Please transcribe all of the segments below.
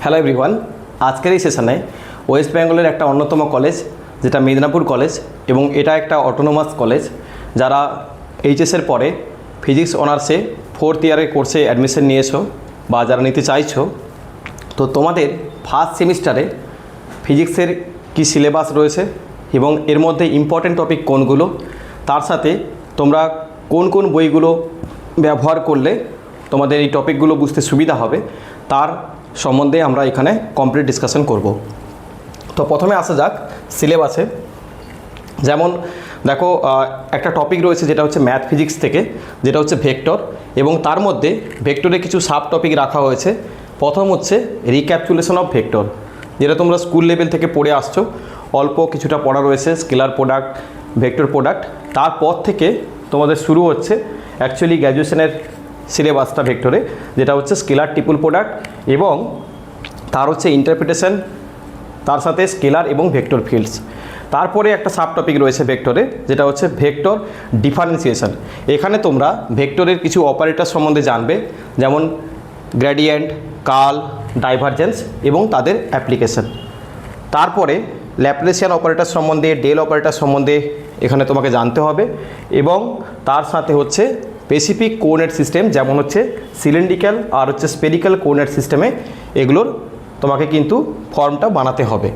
Hello everyone, আজকের এই সেশনে ওয়েস্ট বেঙ্গলের একটা অন্যতম কলেজ যেটা মেদিনীপুর কলেজ এবং এটা একটা অটোনোমাস কলেজ। যারা এইচএসের পরে ফিজিক্স অনার্সে 4th ইয়ারের কোর্সে অ্যাডমিশন নিয়েছো বা যারা নিতে চাইছো, তো তোমাদের ফার্স্ট সেমিস্টারে ফিজিক্সের কি সিলেবাস রয়েছে এবং এর মধ্যে ইম্পর্টেন্ট টপিক কোনগুলো, তার সাথে তোমরা কোন কোন বইগুলো ব্যবহার করলে তোমাদের এই টপিকগুলো বুঝতে সুবিধা হবে, তার সম্বন্ধে আমরা এখানে কমপ্লিট ডিসকাশন করব। তো প্রথমে আসা যাক সিলেবাসে। যেমন দেখো, একটা টপিক রয়েছে যেটা হচ্ছে ম্যাথ ফিজিক্স থেকে, যেটা হচ্ছে ভেক্টর, এবং তার মধ্যে ভেক্টরে কিছু সাব টপিক রাখা হয়েছে। প্রথম হচ্ছে রিক্যাপচুলেশন অফ ভেক্টর, যেটা তোমরা স্কুল লেভেল থেকে পড়ে আসছো, অল্প কিছুটা পড়া রয়েছে, স্কেলার প্রোডাক্ট, ভেক্টর প্রোডাক্ট। তারপর থেকে তোমাদের শুরু হচ্ছে অ্যাকচুয়ালি গ্র্যাজুয়েশনের সিলেবাসটা ভেক্টরে, যেটা হচ্ছে স্কেলার ট্রিপল প্রোডাক্ট এবং তার হচ্ছে ইন্টারপ্রিটেশন, তার সাথে স্কেলার এবং ভেক্টর ফিল্ডস। তারপরে একটা সাব টপিক রয়েছে ভেক্টরে, যেটা হচ্ছে ভেক্টর ডিফারেন্সিয়েশন। এখানে তোমরা ভেক্টরের কিছু অপারেটর সম্বন্ধে জানবে, যেমন গ্রেডিয়েন্ট, কার্ল, ডাইভারজেন্স এবং তাদের অ্যাপ্লিকেশন। তারপরে ল্যাপ্লেসিয়ান অপারেটর সম্বন্ধে, ডেল অপারেটর সম্বন্ধে এখানে তোমাকে জানতে হবে, এবং তার সাথে হচ্ছে স্পেসিফিক কোঅর্ডিনেট সিস্টেম, যেমন হচ্ছে সিলিন্ড্রিক্যাল আর হচ্ছে স্পেরিক্যাল কোঅর্ডিনেট সিস্টেমে এগুলোর তোমাকে কিন্তু ফর্মটা বানাতে হবে।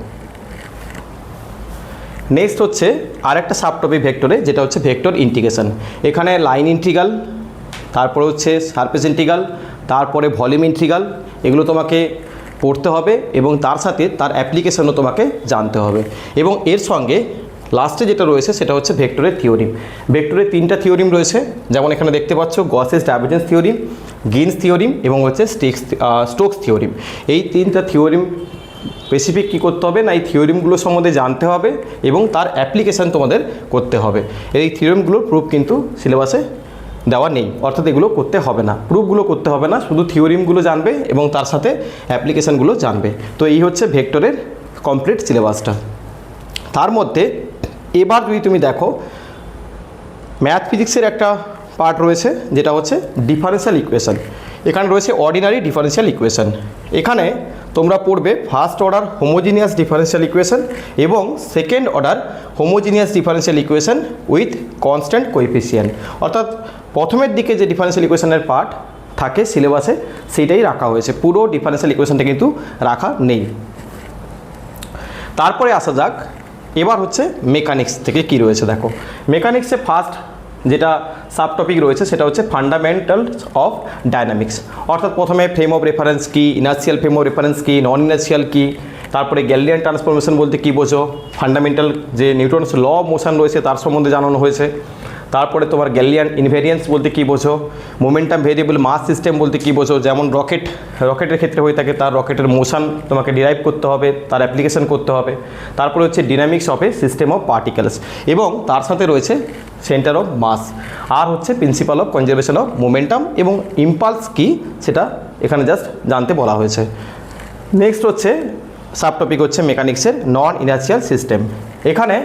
নেক্সট হচ্ছে আরেকটা সাব টপিক ভেক্টরে, যেটা হচ্ছে ভেক্টর ইন্টিগ্রেশন। এখানে লাইন ইন্টিগ্রাল, তারপরে হচ্ছে সারফেস ইন্টিগ্রাল, তারপরে ভলিউম ইন্টিগ্রাল, এগুলো তোমাকে পড়তে হবে এবং তার সাথে তার অ্যাপ্লিকেশনও তোমাকে জানতে হবে। এবং এর সঙ্গে লাস্টে যেটা রয়েছে সেটা হচ্ছে ভেক্টরের থিওরিম। ভেক্টরের 3টা থিওরিম রয়েছে, যেমন এখানে দেখতে পাচ্ছ Gauss's divergence theorem, Greens theorem এবং হচ্ছে স্টোকস থিওরিম। এই 3টা থিওরিম স্পেসিফিক কী করতে হবে না, এই থিওরিমগুলো সম্বন্ধে জানতে হবে এবং তার অ্যাপ্লিকেশান তোমাদের করতে হবে। এই থিওরিমগুলোর প্রুফ কিন্তু সিলেবাসে দেওয়া নেই, অর্থাৎ এগুলো করতে হবে না, প্রুফগুলো করতে হবে না, শুধু থিওরিমগুলো জানবে এবং তার সাথে অ্যাপ্লিকেশানগুলো জানবে। তো এই হচ্ছে ভেক্টরের কমপ্লিট সিলেবাসটা। তার মধ্যে এবার যদি তুমি দেখো, ম্যাথ ফিজিক্সের একটা পার্ট রয়েছে যেটা হচ্ছে ডিফারেন্সিয়াল ইকুয়েশন। এখানে রয়েছে অর্ডিনারি ডিফারেন্সিয়াল ইকুয়েশন। এখানে তোমরা পড়বে first order homogeneous differential equation এবং second order homogeneous differential equation with constant coefficient. অর্থাৎ প্রথমের দিকে যে ডিফারেন্সিয়াল ইকুয়েশনের পার্ট থাকে সিলেবাসে, সেইটাই রাখা হয়েছে, পুরো ডিফারেন্সিয়াল ইকুয়েশনটা কিন্তু রাখা নেই। তারপরে আসা যাক, এবার হচ্ছে মেকানিক্স থেকে কি রয়েছে দেখো। মেকানিক্সে ফার্স্ট যেটা সাব টপিক রয়েছে সেটা হচ্ছে ফান্ডামেন্টালস অফ ডায়নামিক্স। অর্থাৎ প্রথমে ফ্রেম অফ রেফারেন্স কী, ইনার্শিয়াল ফ্রেম অফ রেফারেন্স কী, নন ইনার্শিয়াল কী, তারপরে গ্যালিলিয়ান ট্রান্সফরমেশন বলতে কী বোঝো, ফান্ডামেন্টাল যে নিউটনস ল অফ মোশন রয়েছে তার সম্বন্ধে জানানো হয়েছে। তারপরে তোমার গ্যালিলিয়ান ইনভেরিয়েন্স বলতে কী বোঝো, মোমেন্টাম ভেরিয়েবল মাস সিস্টেম বলতে কী বোঝো, যেমন রকেটের ক্ষেত্রে হয়ে থাকে তার রকেটের মোশন তোমাকে ডিরাইভ করতে হবে, তার অ্যাপ্লিকেশন করতে হবে। তারপরে হচ্ছে dynamics of a system of particles, এবং তার সাথে রয়েছে সেন্টার অফ মাস, আর হচ্ছে principal of conservation of momentum এবং ইম্পালস কী সেটা এখানে জাস্ট জানতে বলা হয়েছে। নেক্সট হচ্ছে সাব টপিক হচ্ছে মেকানিক্সের নন ইনার্শিয়াল সিস্টেম। এখানে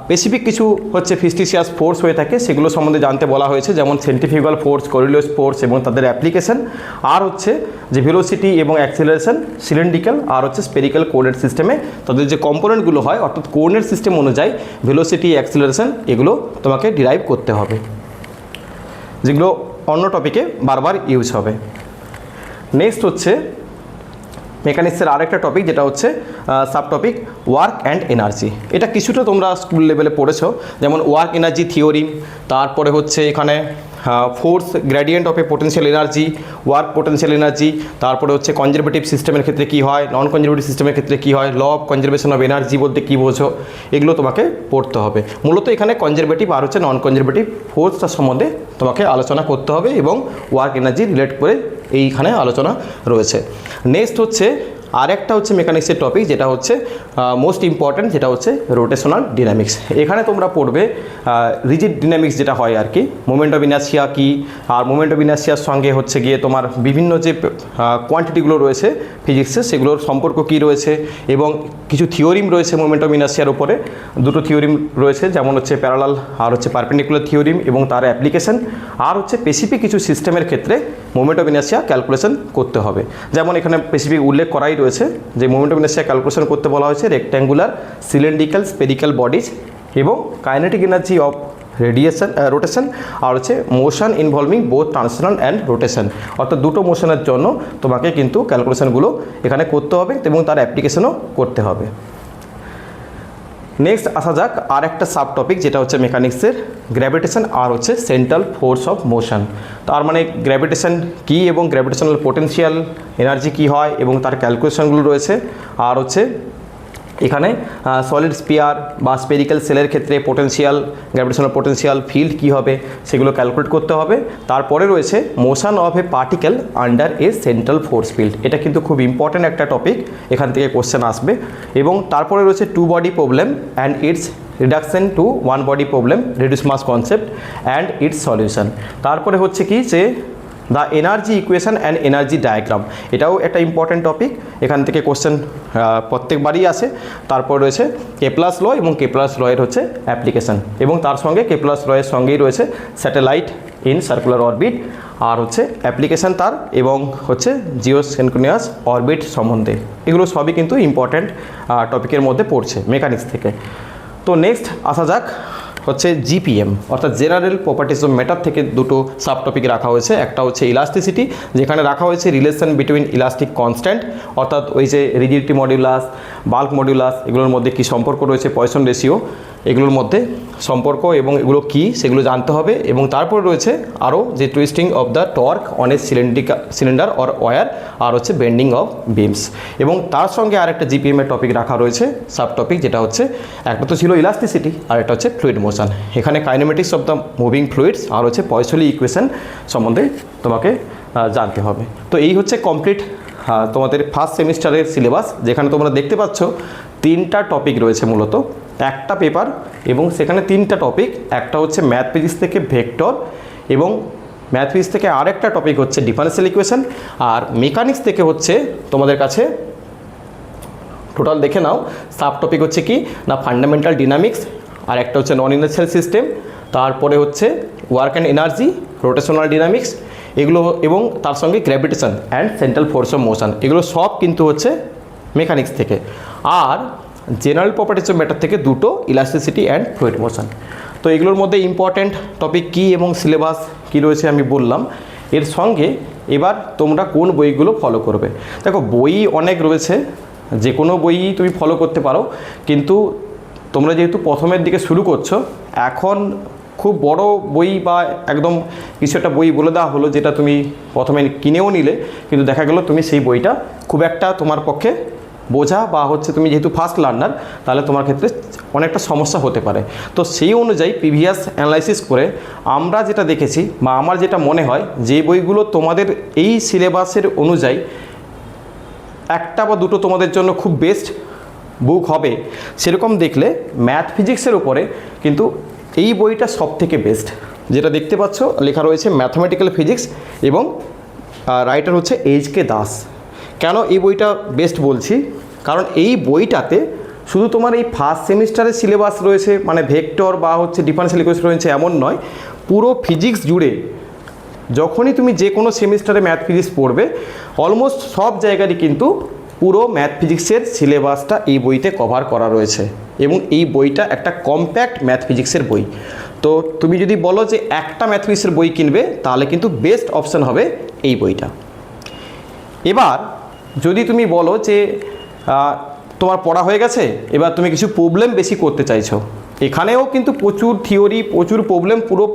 স্পেসিফিক কিছু হচ্ছে ফিস্টিসিয়াস ফোর্স হয়ে থাকে, সেগুলো সম্বন্ধে জানতে বলা হয়েছে, যেমন সেন্ট্রিফিউগাল ফোর্স, কোরিওলিস ফোর্স এবং তাদের অ্যাপ্লিকেশন, আর হচ্ছে যে ভেলোসিটি এবং অ্যাক্সিলারেশন, সিলিন্ড্রিক্যাল আর হচ্ছে স্পেরিক্যাল কোঅর্ডিনেট সিস্টেমে তাদের যে কম্পোনেন্টগুলো হয়, অর্থাৎ কোঅর্ডিনেট সিস্টেম অনুযায়ী ভেলোসিটি, অ্যাক্সিলারেশন এগুলো তোমাকে ডিরাইভ করতে হবে, যেগুলো অন্য টপিকে বারবার ইউজ হবে। নেক্সট হচ্ছে মেকানিক্সের আরেকটা টপিক, যেটা হচ্ছে sub topic work and energy. এটা কিছুটা তোমরা স্কুল লেভেলে পড়েছো, যেমন ওয়ার্ক এনার্জি থিওরি, তারপরে হচ্ছে এখানে force gradient of A potential energy, work potential energy, তারপরে হচ্ছে কনজারভেটিভ সিস্টেমের ক্ষেত্রে কী হয়, নন কনজারভেটিভ সিস্টেমের ক্ষেত্রে কী হয়, law of conservation of energy বলতে কী বোঝো, এগুলো তোমাকে পড়তে হবে। মূলত এখানে কনজারভেটিভ আর হচ্ছে নন কনজারভেটিভ ফোর্সটার সম্বন্ধে তোমাকে আলোচনা করতে হবে এবং ওয়ার্ক এনার্জি রিলেট করে এইখানে আলোচনা রয়েছে। নেক্সট হচ্ছে আরেকটা হচ্ছে মেকানিক্সের টপিক যেটা হচ্ছে মোস্ট ইম্পর্ট্যান্ট, যেটা হচ্ছে রোটেশনাল ডিনামিক্স। এখানে তোমরা পড়বে রিজিড ডিনামিক্স যেটা হয় আর কি, মোমেন্ট অফ ইনার্শিয়া কী, আর মোমেন্ট অফ ইনার্শিয়ার সঙ্গে হচ্ছে গিয়ে তোমার বিভিন্ন যে কোয়ান্টিটিগুলো রয়েছে ফিজিক্সে সেগুলোর সম্পর্ক কী রয়েছে, এবং কিছু থিওরিম রয়েছে মোমেন্ট অফ ইনার্শিয়ার উপরে। দুটো থিওরিম রয়েছে, যেমন হচ্ছে প্যারালাল আর হচ্ছে পারপেন্ডিকুলার থিওরিম এবং তার অ্যাপ্লিকেশন, আর হচ্ছে স্পেসিফিক কিছু সিস্টেমের ক্ষেত্রে মোমেন্ট অফ ইনার্শিয়া ক্যালকুলেশন করতে হবে। যেমন এখানে স্পেসিফিক উল্লেখ করাই রয়েছে যে মোমেন্ট অফ ইনার্শিয়া ক্যালকুলেশন করতে বলা হয়েছে রেক্ট্যাঙ্গুলার, সিলিন্ড্রিক্যাল, স্পেরিক্যাল বডিজ এবং কাইনেটিক এনার্জি অফ রোটেশন, আর হচ্ছে motion involving both translation and rotation, অর্থাৎ দুটো মোশনের জন্য তোমাকে কিন্তু ক্যালকুলেশনগুলো এখানে করতে হবে এবং তার অ্যাপ্লিকেশনও করতে হবে। নেক্সট আসা যাক আর একটা সাব টপিক যেটা হচ্ছে মেকানিক্সের গ্র্যাভিটেশন আর হচ্ছে সেন্ট্রাল ফোর্স অফ মোশন। তার মানে গ্র্যাভিটেশন কী এবং গ্র্যাভিটেশনাল পোটেনশিয়াল এনার্জি কী হয় এবং তার ক্যালকুলেশনগুলো রয়েছে। আর হচ্ছে এখানে সলিড স্পিয়ার বা স্পেরিক্যাল সেলের ক্ষেত্রে পোটেনশিয়াল, গ্র্যাভিটেশনাল পোটেনশিয়াল ফিল্ড কী হবে সেগুলো ক্যালকুলেট করতে হবে। তারপরে রয়েছে motion of A particle under a central force field, এটা কিন্তু খুব ইম্পর্ট্যান্ট একটা টপিক, এখান থেকে কোশ্চেন আসবে। এবং তারপরে রয়েছে two body problem and its reduction to one body problem, reduce mass concept and its solution. তারপরে হচ্ছে কি যে the energy equation and energy diagram, এটাও একটা ইম্পর্ট্যান্ট টপিক, এখান থেকে কোশ্চেন প্রত্যেকবারই আসে। তারপর রয়েছে কেপলাস ল এবং কেপলাস লয়ের হচ্ছে অ্যাপ্লিকেশন, এবং তার সঙ্গে কেপলাস লয়ের সঙ্গেই রয়েছে স্যাটেলাইট ইন সার্কুলার অরবিট আর হচ্ছে অ্যাপ্লিকেশান তার, এবং হচ্ছে জিওসিনক্রোনাস অরবিট সম্বন্ধে। এগুলো সবই কিন্তু ইম্পর্ট্যান্ট টপিকের মধ্যে পড়ছে মেকানিক্স থেকে। তো নেক্সট আসা যাক হচ্ছে জিপিএম অর্থাৎ জেনারেল প্রপার্টিজ অফ ম্যাটার থেকে দুটো সাব টপিক রাখা হয়েছে। একটা হচ্ছে ইলাস্টিসিটি, যেখানে রাখা হয়েছে রিলেশন বিটুইন ইলাস্টিক কনস্ট্যান্ট, অর্থাৎ ওই যে রিজিডিটি মডিউলাস, বাল্ক মডিউলাস, এগুলোর মধ্যে কী সম্পর্ক রয়েছে, পয়সন রেশিও, এগুলোর মধ্যে সম্পর্ক এবং এগুলো কী সেগুলো জানতে হবে। এবং তারপর রয়েছে আরও যে twisting of the torque on a cylinder or wire, আর হচ্ছে বেন্ডিং অফ বিমস। এবং তার সঙ্গে আরেকটা জিপিএমের টপিক রাখা রয়েছে সাব টপিক, যেটা হচ্ছে একটা তো ছিল ইলাস্টিসিটি আর একটা হচ্ছে ফ্লুইড মোশন। এখানে kinematics of the moving fluids আর হচ্ছে পয়সলি ইকুয়েশন সম্বন্ধে তোমাকে জানতে হবে। তো এই হচ্ছে কমপ্লিট তোমাদের ফার্স্ট সেমিস্টারের সিলেবাস, যেখানে তোমরা দেখতে পাচ্ছ 3টা টপিক রয়েছে, মূলত একটা পেপার এবং সেখানে 3টা টপিক। একটা হচ্ছে ম্যাথ ফিজিক্স থেকে ভেক্টর, এবং ম্যাথ ফিজিক্স থেকে আরেকটা টপিক হচ্ছে ডিফারেন্সিয়াল ইকুয়েশন, আর মেকানিক্স থেকে হচ্ছে তোমাদের কাছে টোটাল দেখে নাও সাব টপিক হচ্ছে কি না ফান্ডামেন্টাল ডিনামিক্স, আর একটা হচ্ছে নন ইনার্শিয়াল সিস্টেম, তারপরে হচ্ছে work and energy, rotational dynamics এগুলো, এবং তার সঙ্গে gravitation and central force of motion, এগুলো সব কিন্তু হচ্ছে মেকানিক্স থেকে। আর জেনারেল প্রপার্টিজ অফ ম্যাটার থেকে দুটো ইলাস্টিসিটি অ্যান্ড ফ্লুইড মোশন। তো এগুলোর মধ্যে ইম্পর্ট্যান্ট টপিক কী এবং সিলেবাস কী রয়েছে আমি বললাম। এর সঙ্গে এবার তোমরা কোন বইগুলো ফলো করবে। দেখো বই অনেক রয়েছে, যে কোনো বই তুমি ফলো করতে পারো, কিন্তু তোমরা যেহেতু প্রথমের দিকে শুরু করছো, এখন খুব বড় বই বা একদম কিছু একটা বই বলে দেওয়া হলো যেটা তুমি প্রথমে কিনেও নিলে, কিন্তু দেখা গেল তুমি সেই বইটা খুব একটা তোমার পক্ষে বোঝা বা হচ্ছে তুমি যেহেতু ফার্স্ট লার্নার, তাহলে তোমার ক্ষেত্রে অনেকটা সমস্যা হতে পারে। তো সেই অনুযায়ী প্রিভিয়াস অ্যানালাইসিস করে আমরা যেটা দেখেছি বা আমার যেটা মনে হয়, যে বইগুলো তোমাদের এই সিলেবাসের অনুযায়ী একটা বা দুটো তোমাদের জন্য খুব বেস্ট বুক হবে, সেরকম দেখলে ম্যাথ ফিজিক্সের উপরে কিন্তু এই বইটা সব থেকে বেস্ট। যেটা দেখতে পাচ্ছ লেখা রয়েছে ম্যাথমেটিক্যাল ফিজিক্স, এবং রাইটার হচ্ছে এইচ.কে. দাস। কেন এই বইটা বেস্ট বলছি, কারণ এই বইটাতে শুধু তোমার এই ফার্স্ট সেমিস্টারের সিলেবাস রয়েছে, মানে ভেক্টর বা হচ্ছে ডিফারেন্সিয়াল ইকুয়েশন রয়েছে এমন নয়, পুরো ফিজিক্স জুড়ে যখনই তুমি যে কোনো সেমিস্টারে ম্যাথ ফিজিক্স পড়বে, অলমোস্ট সব জায়গারই কিন্তু পুরো ম্যাথ ফিজিক্সের সিলেবাসটা এই বইতে কভার করা রয়েছে, এবং এই বইটা একটা কম্প্যাক্ট ম্যাথ ফিজিক্সের বই। তো তুমি যদি বলো যে একটা ম্যাথ ফিজিক্সের বই কিনবে, তাহলে কিন্তু বেস্ট অপশান হবে এই বইটা। এবার যদি তুমি বলো যে তোমার পড়া হয়ে গেছে, এবার তুমি কিছু প্রবলেম বেশি করতে চাইছো, এখানেও কিন্তু প্রচুর থিওরি, প্রচুর প্রবলেম, পুরো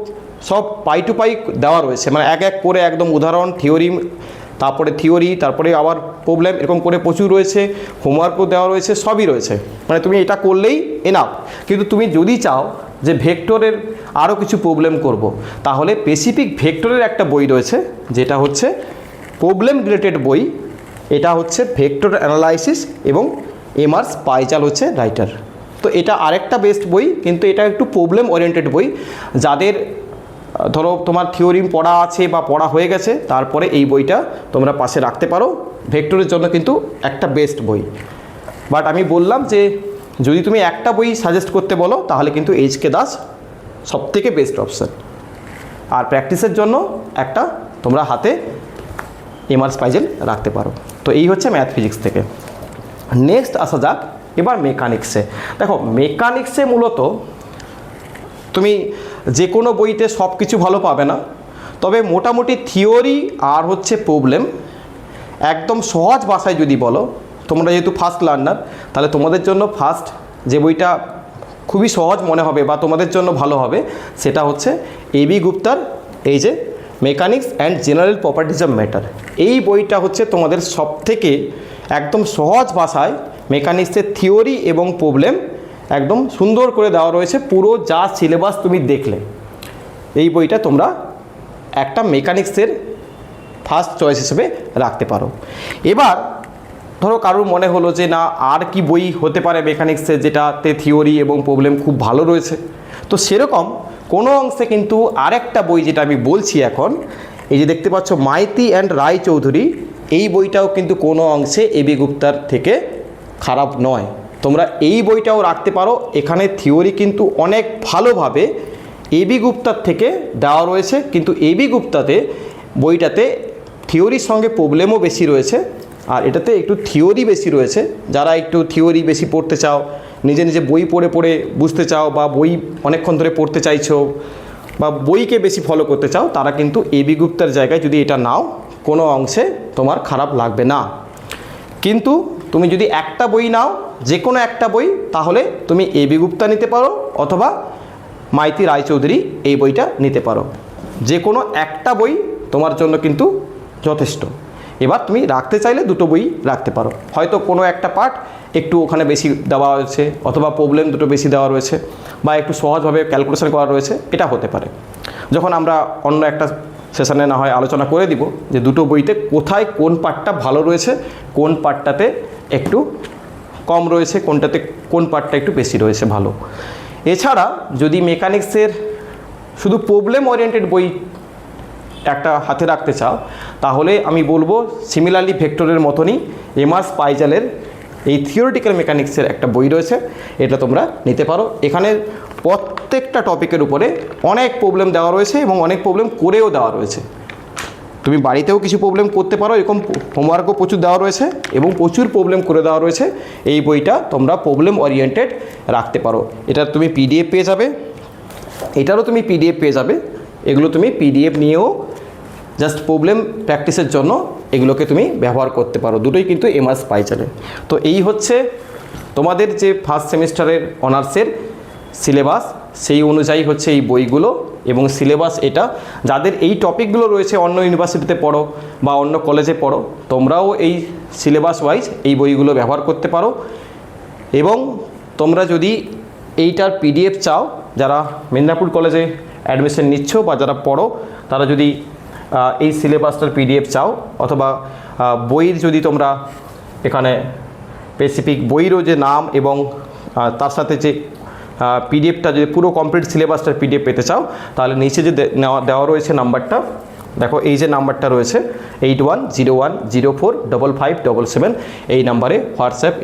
সব পাই টু পাই দেওয়া রয়েছে, মানে এক এক করে একদম উদাহরণ, থিওরি, তারপরে আবার প্রবলেম, এরকম করে প্রচুর রয়েছে, হোমওয়ার্কও দেওয়া রয়েছে, সবই রয়েছে, মানে তুমি এটা করলেই এনাফ। কিন্তু তুমি যদি চাও যে ভেক্টরের আরও কিছু প্রবলেম করব, তাহলে স্পেসিফিক ভেক্টরের একটা বই রয়েছে, যেটা হচ্ছে প্রবলেম রিলেটেড বই, এটা হচ্ছে ভেক্টর অ্যানালাইসিস এবং এমআর স্পাইজাল হচ্ছে রাইটার। তো এটা আরেকটা বেস্ট বই, কিন্তু এটা একটু প্রবলেম ওরিয়েন্টেড বই। যাদের ধরো তোমার থিওরিম পড়া আছে বা পড়া হয়ে গেছে, তারপরে এই বইটা তোমরা পাশে রাখতে পারো। ভেক্টরের জন্য কিন্তু একটা বেস্ট বই। বাট আমি বললাম যে যদি তুমি একটা বই সাজেস্ট করতে বলো, তাহলে কিন্তু এইচ.কে দাস সবথেকে বেস্ট অপশান। আর প্র্যাকটিসের জন্য একটা তোমরা হাতে এমআর স্পাইজেল রাখতে পারো। তো এই হচ্ছে ম্যাথ ফিজিক্স থেকে। নেক্সট আসা যাক এবার মেকানিক্সে। দেখো মেকানিক্সে মূলত তুমি যে কোনো বইতে সব কিছু ভালো পাবে না, তবে মোটামুটি থিওরি আর হচ্ছে প্রবলেম একদম সহজ ভাষায় যদি বলো, তোমরা যেহেতু ফার্স্ট লার্নার, তাহলে তোমাদের জন্য ফার্স্ট যে বইটা খুবই সহজ মনে হবে বা তোমাদের জন্য ভালো হবে, সেটা হচ্ছে এবি গুপ্তার এই যে mechanics and general properties of matter. এই বইটা হচ্ছে তোমাদের সবথেকে একদম সহজ ভাষায় মেকানিক্সের থিওরি এবং প্রবলেম একদম সুন্দর করে দেওয়া রয়েছে। পুরো যা সিলেবাস তুমি দেখলে, এই বইটা তোমরা একটা মেকানিক্সের ফার্স্ট চয়েস হিসেবে রাখতে পারো। এবার ধরো কারোর মনে হলো যে না, আর কি বই হতে পারে মেকানিক্সে যেটাতে থিওরি এবং প্রবলেম খুব ভালো রয়েছে। তো সেরকম কোনো অংশে কিন্তু আরেকটা বই যেটা আমি বলছি এখন, এই যে দেখতে পাচ্ছ মাইতি অ্যান্ড রায়চৌধুরী, এই বইটাও কিন্তু কোনো অংশে এবি গুপ্তার থেকে খারাপ নয়। তোমরা এই বইটাও রাখতে পারো। এখানে থিওরি কিন্তু অনেক ভালোভাবে এবি গুপ্তার থেকে দেওয়া রয়েছে, কিন্তু এবি গুপ্তাতে বইটাতে থিওরির সঙ্গে প্রবলেমও বেশি রয়েছে, আর এটাতে একটু থিওরি বেশি রয়েছে। যারা একটু থিওরি বেশি পড়তে চাও, নিজে নিজে বই পড়ে পড়ে বুঝতে চাও, বা বই অনেকক্ষণ ধরে পড়তে চাইছো, বা বইকে বেশি ফলো করতে চাও, তারা কিন্তু এবি গুপ্তার জায়গায় যদি এটা নাও, কোনো অংশে তোমার খারাপ লাগবে না। কিন্তু তুমি যদি একটা বই নাও, যে কোনো একটা বই, তাহলে তুমি এবি গুপ্তা নিতে পারো অথবা মাইতি রায়চৌধুরী এই বইটা নিতে পারো। যে কোনো একটা বই তোমার জন্য কিন্তু যথেষ্ট। এবার তুমি রাখতে চাইলে দুটো বই রাখতে পারো, হয়তো কোনো একটা পার্ট একটু ওখানে বেশি দেওয়া হয়েছে, অথবা প্রবলেম দুটো বেশি দেওয়া রয়েছে, বা একটু সহজভাবে ক্যালকুলেশন করা রয়েছে, এটা হতে পারে। যখন আমরা অন্য একটা সেশনে না হয় আলোচনা করে দিব যে দুটো বইতে কোথায় কোন পার্টটা ভালো রয়েছে, কোন পার্টটাতে একটু কম রয়েছে, কোনটাতে কোন পার্টটা একটু বেশি রয়েছে ভালো। এছাড়া যদি মেকানিক্সের শুধু প্রবলেম ওরিয়েন্টেড বই একটা হাতে রাখতে চাও, তাহলে আমি বলবো সিমিলারলি ভেক্টরের মতনই এমআর স্পাইজালের এই থিওরিটিক্যাল মেকানিক্সের একটা বই রয়েছে, এটা তোমরা নিতে পারো। এখানে প্রত্যেকটা টপিকের উপরে অনেক প্রবলেম দেওয়া রয়েছে এবং অনেক প্রবলেম করেও দেওয়া রয়েছে। তুমি বাড়িতেও কিছু প্রবলেম করতে পারো, এরকম হোমওয়ার্কও প্রচুর দেওয়া রয়েছে এবং প্রচুর প্রবলেম করে দেওয়া রয়েছে। এই বইটা তোমরা প্রবলেম ওরিয়েন্টেড রাখতে পারো। এটা তুমি পিডিএফ পেয়ে যাবে, এটারও তুমি পিডিএফ পেয়ে যাবে। এগুলো তুমি পিডিএফ নিয়েও জাস্ট প্রবলেম প্র্যাকটিসের জন্য এগুলোকে তুমি ব্যবহার করতে পারো। দুটোই কিন্তু এমআর স্পাইজালের। তো এই হচ্ছে তোমাদের যে ফার্স্ট সেমিস্টারের অনার্সের সিলেবাস, সেই অনুযায়ী হচ্ছে এই বইগুলো এবং সিলেবাস এটা। যাদের এই টপিকগুলো রয়েছে, অন্য ইউনিভার্সিটিতে পড়ো বা অন্য কলেজে পড়ো, তোমরাও এই সিলেবাস ওয়াইজ এই বইগুলো ব্যবহার করতে পারো। এবং তোমরা যদি এইটার পিডিএফ চাও, যারা মেদিনীপুর কলেজে অ্যাডমিশন নিচ্ছ বা যারা পড়ো, তারা যদি এই সিলেবাসটার পিডিএফ চাও, অথবা বইয়ের যদি তোমরা এখানে স্পেসিফিক বইয়েরও যে নাম এবং তার সাথে যে পিডিএফটা, যদি পুরো কমপ্লিট সিলেবাসটার পিডিএফ পেতে চাও, তাহলে নিচে যে দেওয়া রয়েছে নাম্বারটা, দেখো এই যে নাম্বারটা রয়েছে 8101045577, এই নাম্বারে হোয়াটসঅ্যাপ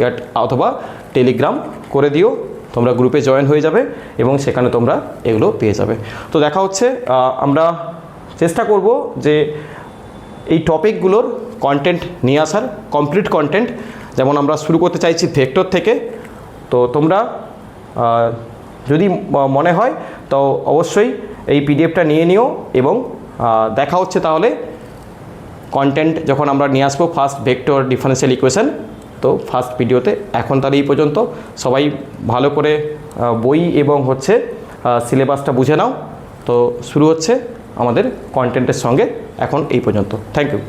অথবা টেলিগ্রাম করে দিও, তোমরা গ্রুপে জয়েন হয়ে যাবে এবং সেখানে তোমরা এগুলো পেয়ে যাবে। তো দেখা হচ্ছে, আমরা চেষ্টা করব যে এই টপিকগুলোর কন্টেন্ট নিয়ে আসার, কমপ্লিট কন্টেন্ট। যেমন আমরা শুরু করতে চাইছি ভেক্টর থেকে। তো তোমরা যদি মনে হয় তো অবশ্যই এই পিডিএফটা নিয়ে নিও এবং দেখা হচ্ছে তাহলে কন্টেন্ট যখন আমরা নিয়ে আসবো ফার্স্ট ভেক্টর ডিফারেনশিয়াল ইকুয়েশন। তো ফার্স্ট ভিডিওতে এখন তাহলে এই পর্যন্ত। সবাই ভালো করে বই এবং হচ্ছে সিলেবাসটা বুঝে নাও। তো শুরু হচ্ছে আমাদের কন্টেন্টের সঙ্গে এখন এই পর্যন্ত। Thank you.